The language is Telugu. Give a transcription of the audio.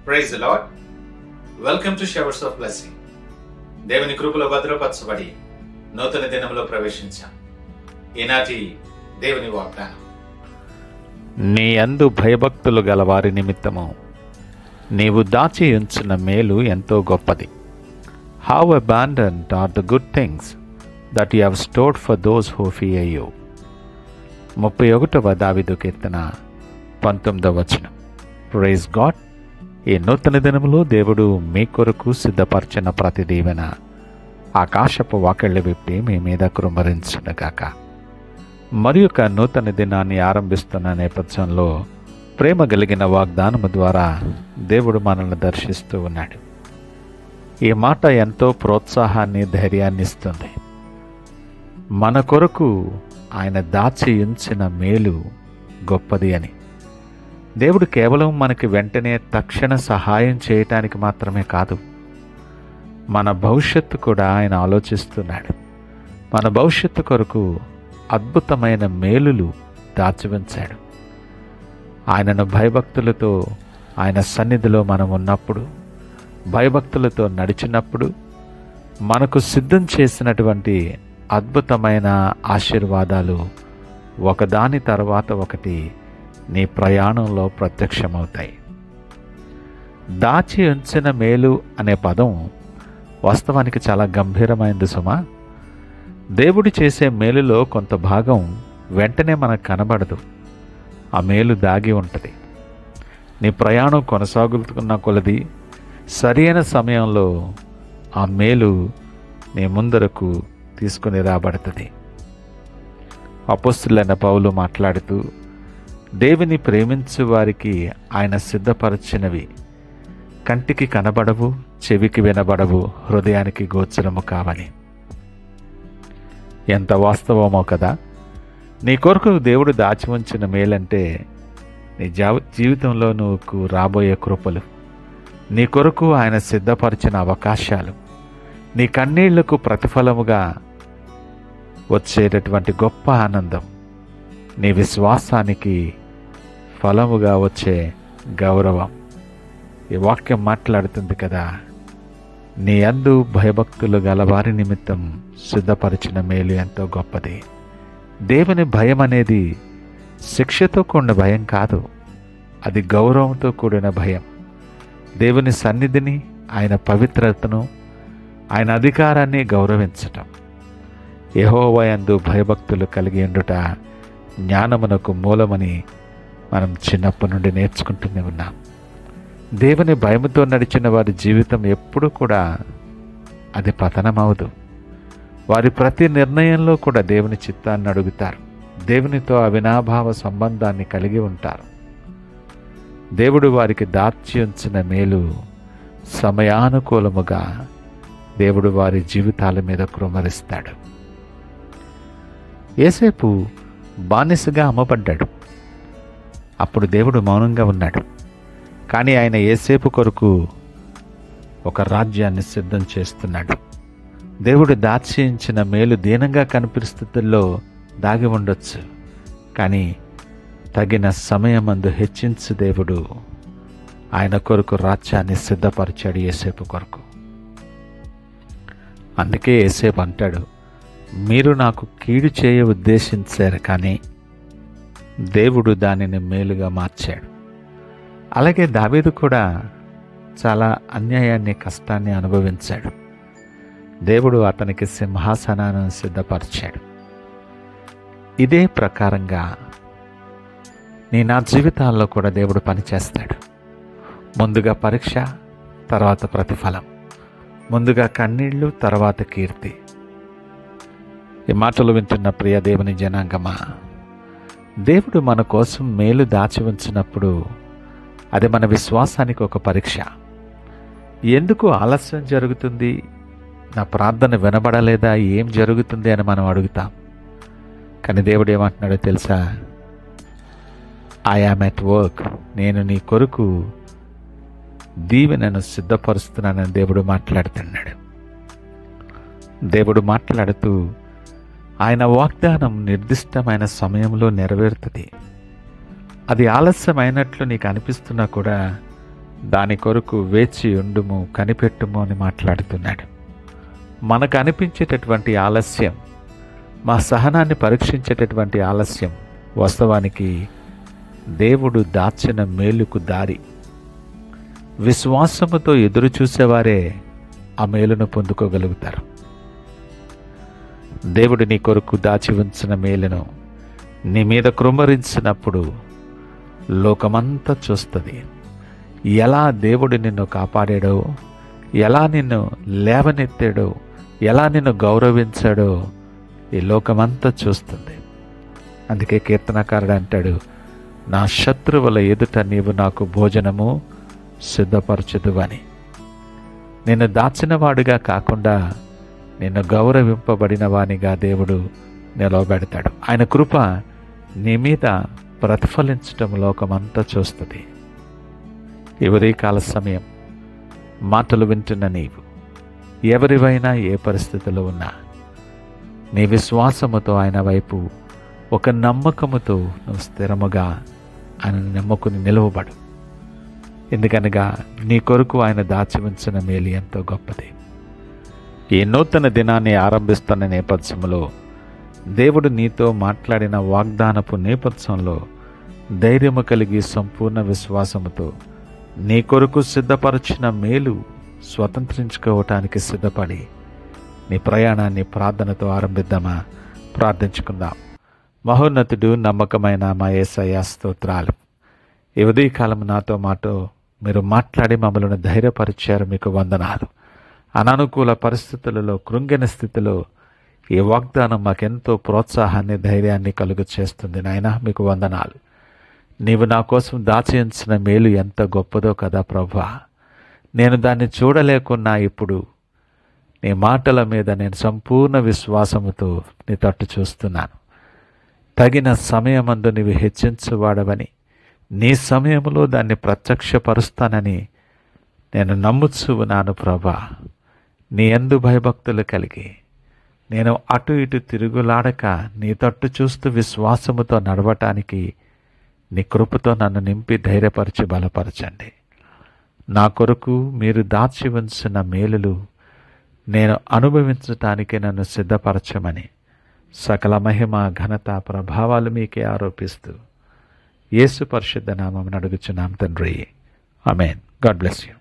Praise the lord. Welcome to showers of blessing. దేవుని కృపలో భద్రపరచబడి నూతన దినంలో ప్రవేశించాం. ఈనాటి దేవుని వాగ్దానం: నీ యందు భయభక్తులు గల వారి నిమిత్తము నీవు దాచి ఉంచిన మేలు ఎంతో గొప్పది. How abandoned are the good things that you have stored for those who fear you. 31వ దావీదు కీర్తన 19వ వచనం. Praise God. ఈ నూతన దినములో దేవుడు మీ కొరకు సిద్ధపరిచిన ప్రతి దీవెన ఆకాశపు వాకిళ్ళు విప్పి మీ మీద కృమ్మరించునుగాక. మరి ఒక నూతన దినాన్ని ఆరంభిస్తున్న నేపథ్యంలో ప్రేమ కలిగిన వాగ్దానము ద్వారా దేవుడు మనల్ని దర్శిస్తూ ఉన్నాడు. ఈ మాట ఎంతో ప్రోత్సాహాన్ని, ధైర్యాన్ని ఇస్తుంది. మన కొరకు ఆయన దాచి ఉంచిన మేలు గొప్పది అని. దేవుడు కేవలం మనకి వెంటనే తక్షణ సహాయం చేయటానికి మాత్రమే కాదు, మన భవిష్యత్తు కూడా ఆయన ఆలోచిస్తున్నాడు. మన భవిష్యత్తు కొరకు అద్భుతమైన మేలులు దాచి ఉంచాడు. ఆయనను భయభక్తులతో ఆయన సన్నిధిలో మనం ఉన్నప్పుడు, భయభక్తులతో నడిచినప్పుడు మనకు సిద్ధం చేసినటువంటి అద్భుతమైన ఆశీర్వాదాలు ఒకదాని తర్వాత ఒకటి నీ ప్రయాణంలో ప్రత్యక్షమవుతాయి. దాచి ఉంచిన మేలు అనే పదం వాస్తవానికి చాలా గంభీరమైనది సుమా. దేవుడు చేసే మేలులో కొంత భాగం వెంటనే మనకు కనబడదు. ఆ మేలు దాగి ఉంటుంది. నీ ప్రయాణం కొనసాగుతున్న కొలది సరైన సమయంలో ఆ మేలు నీ ముందరకు తీసుకుని రాబడుతుంది. అపోస్తలుడైన పౌలు మాట్లాడుతూ, దేవుని ప్రేమించు వారికి ఆయన సిద్ధపరచినవి కంటికి కనబడవు, చెవికి వినబడవు, హృదయానికి గోచరము కావని. ఎంత వాస్తవమో కదా. నీ కొరకు దేవుడు దాచి ఉంచిన మేలంటే నీ జీవితంలో నువ్వు రాబోయే కృపలు, నీ కొరకు ఆయన సిద్ధపరిచిన అవకాశాలు, నీ కన్నీళ్లకు ప్రతిఫలముగా వచ్చేటటువంటి గొప్ప ఆనందం, నీ విశ్వాసానికి ఫలముగా వచ్చే గౌరవం. ఈ వాక్యం మాట్లాడుతుంది కదా, నీ యందు భయభక్తులు గలవారి నిమిత్తం సిద్ధపరిచిన మేలు ఎంతో గొప్పది. దేవుని భయం అనేది శిక్షతో కూడిన భయం కాదు, అది గౌరవంతో కూడిన భయం. దేవుని సన్నిధిని, ఆయన పవిత్రతను, ఆయన అధికారాన్ని గౌరవించటం. యెహోవా యందు భయభక్తులు కలిగి ఉండుట జ్ఞానమునకు మూలమని మనం చిన్నప్పటి నుండి నేర్చుకుంటూనే ఉన్నాం. దేవుని భయముతో నడిచిన వారి జీవితం ఎప్పుడు కూడా అది పతనమవదు. వారి ప్రతి నిర్ణయంలో కూడా దేవుని చిత్తాన్ని అడుగుతారు. దేవునితో అవినాభావ సంబంధాన్ని కలిగి ఉంటారు. దేవుడు వారికి దాచి ఉంచిన మేలు సమయానుకూలముగా దేవుడు వారి జీవితాల మీద కృమ్మరిస్తాడు. యోసేపు బానిసగా అమ్మబడ్డాడు. అప్పుడు దేవుడు మౌనంగా ఉన్నాడు. కానీ ఆయన యోసేపు కొరకు ఒక రాజ్యాన్ని సిద్ధం చేస్తున్నాడు. దేవుడు దాచి ఉంచిన మేలు దీనంగా కనిపిస్తుల్లో దాగి ఉండొచ్చు, కానీ తగిన సమయమందు హెచ్చించు దేవుడు ఆయన కొరకు రాజ్యాన్ని సిద్ధపరిచాడు యోసేపు కొరకు. అందుకే యోసేపు అంటాడు, మీరు నాకు కీడు చేయ ఉద్దేశించారు, కానీ దేవుడు దానిని మేలుగా మార్చాడు. అలాగే దావీదు కూడా చాలా అన్యాయాన్ని, కష్టాన్ని అనుభవించాడు. దేవుడు అతనికి సింహాసనాన్ని సిద్ధపరిచాడు. ఇదే ప్రకారంగా నా జీవితాల్లో కూడా దేవుడు పనిచేస్తాడు. ముందుగా పరీక్ష, తర్వాత ప్రతిఫలం. ముందుగా కన్నీళ్లు, తర్వాత కీర్తి. ఈ మాటలు వింటున్న ప్రియ దేవుని జనాంగమా, దేవుడు మన కోసం మేలు దాచి ఉంచినప్పుడు అది మన విశ్వాసానికి ఒక పరీక్ష. ఎందుకు ఆలస్యం జరుగుతుంది, నా ప్రార్థన వినబడలేదా, ఏం జరుగుతుంది అని మనం అడుగుతాం. కానీ దేవుడు ఏమంటున్నాడో తెలుసా? I am at work. నేను నీ కొరకు దీవెనను సిద్ధపరుస్తున్నానని దేవుడు మాట్లాడుతున్నాడు. దేవుడు మాట్లాడుతూ ఆయన వాగ్దానం నిర్దిష్టమైన సమయంలో నెరవేరుతుంది. అది ఆలస్యమైనట్లు నీకు అనిపిస్తున్నా కూడా దాని కొరకు వేచి ఉండుము, కనిపెట్టుము అని మాట్లాడుతున్నాడు. మనకు అనిపించేటటువంటి ఆలస్యం, మా సహనాన్ని పరీక్షించేటటువంటి ఆలస్యం వాస్తవానికి దేవుడు దాచిన మేలుకు దారి. విశ్వాసముతో ఎదురు చూసేవారే ఆ మేలును పొందుకోగలుగుతారు. దేవుడు నీ కొరకు దాచి ఉంచిన మేలును నీ మీద కృమ్మరించినప్పుడు లోకమంతా చూస్తుంది. ఎలా దేవుడు నిన్ను కాపాడాడో, ఎలా నిన్ను లేవనెత్తాడో, ఎలా నిన్ను గౌరవించాడో ఈ లోకమంతా చూస్తుంది. అందుకే కీర్తనకారుడు అంటాడు, నా శత్రువుల ఎదుట నీవు నాకు భోజనము సిద్ధపరచుదువని. నిన్ను దాచినవాడుగా కాకుండా నిన్ను గౌరవింపబడిన వానిగా దేవుడు నిలవబెడతాడు. ఆయన కృప నీ మీద ప్రతిఫలించటం లోకమంతా చూస్తుంది. ఈ ఉదయకాల సమయం మాటలు వింటున్న నీవు ఎవరివైనా ఏ పరిస్థితిలో ఉన్నా నీ విశ్వాసముతో ఆయన వైపు ఒక నమ్మకముతో నువ్వు స్థిరముగా ఆయన నమ్ముకుని నిలవబడు. ఎందుకనగా నీ కొరకు ఆయన దాచి ఉంచిన మేలు ఎంతో గొప్పది. ఈ నూతన దినాన్ని ఆరంభిస్తున్న నేపథ్యంలో దేవుడు నీతో మాట్లాడిన వాగ్దానపు నేపథ్యంలో ధైర్యము కలిగి సంపూర్ణ విశ్వాసముతో నీ కొరకు సిద్ధపరిచిన మేలు స్వతంత్రించుకోవటానికి సిద్ధపడి నీ ప్రయాణాన్ని ప్రార్థనతో ఆరంభిద్దామా? ప్రార్థించుకుందాం. మహోన్నతుడు, నమ్మకమైన మా యేసయ్య స్తోత్రాలు. ఈ ఉదయకాలం నాతో మాతో మీరు మాట్లాడి మమ్మల్ని ధైర్యపరిచారు, మీకు వందనాలు. అనానుకూల పరిస్థితులలో, కృంగిన స్థితిలో ఈ వాగ్దానం మాకెంతో ప్రోత్సాహాన్ని, ధైర్యాన్ని కలుగు చేస్తుంది. నాయనా, మీకు వందనాలు. నీవు నా కోసం దాచి ఉంచిన మేలు ఎంత గొప్పదో కదా ప్రభువా. నేను దాన్ని చూడలేకున్నా ఇప్పుడు నీ మాటల మీద నేను సంపూర్ణ విశ్వాసముతో నీ తట్టు చూస్తున్నాను. తగిన సమయమందు నీవు హెచ్చించువాడవని, నీ సమయంలో దాన్ని ప్రత్యక్షపరుస్తానని నేను నమ్ముచూ ఉన్నాను ప్రభా. నీ యందు భయభక్తులు కలిగి నేను అటు ఇటు తిరుగులాడక నీ తట్టు చూస్తూ విశ్వాసముతో నడవటానికి నీ కృపతో నన్ను నింపి ధైర్యపరిచి బలపరచండి. నా కొరకు మీరు దాచి ఉంచిన మేలులు నేను అనుభవించటానికి నన్ను సిద్ధపరచమని సకల మహిమ, ఘనత, ప్రభావాలు మీకే ఆరోపిస్తూ యేసు పరిశుద్ధ నామమున అడుగుచున్నాం తండ్రి. ఆమేన్. God bless you.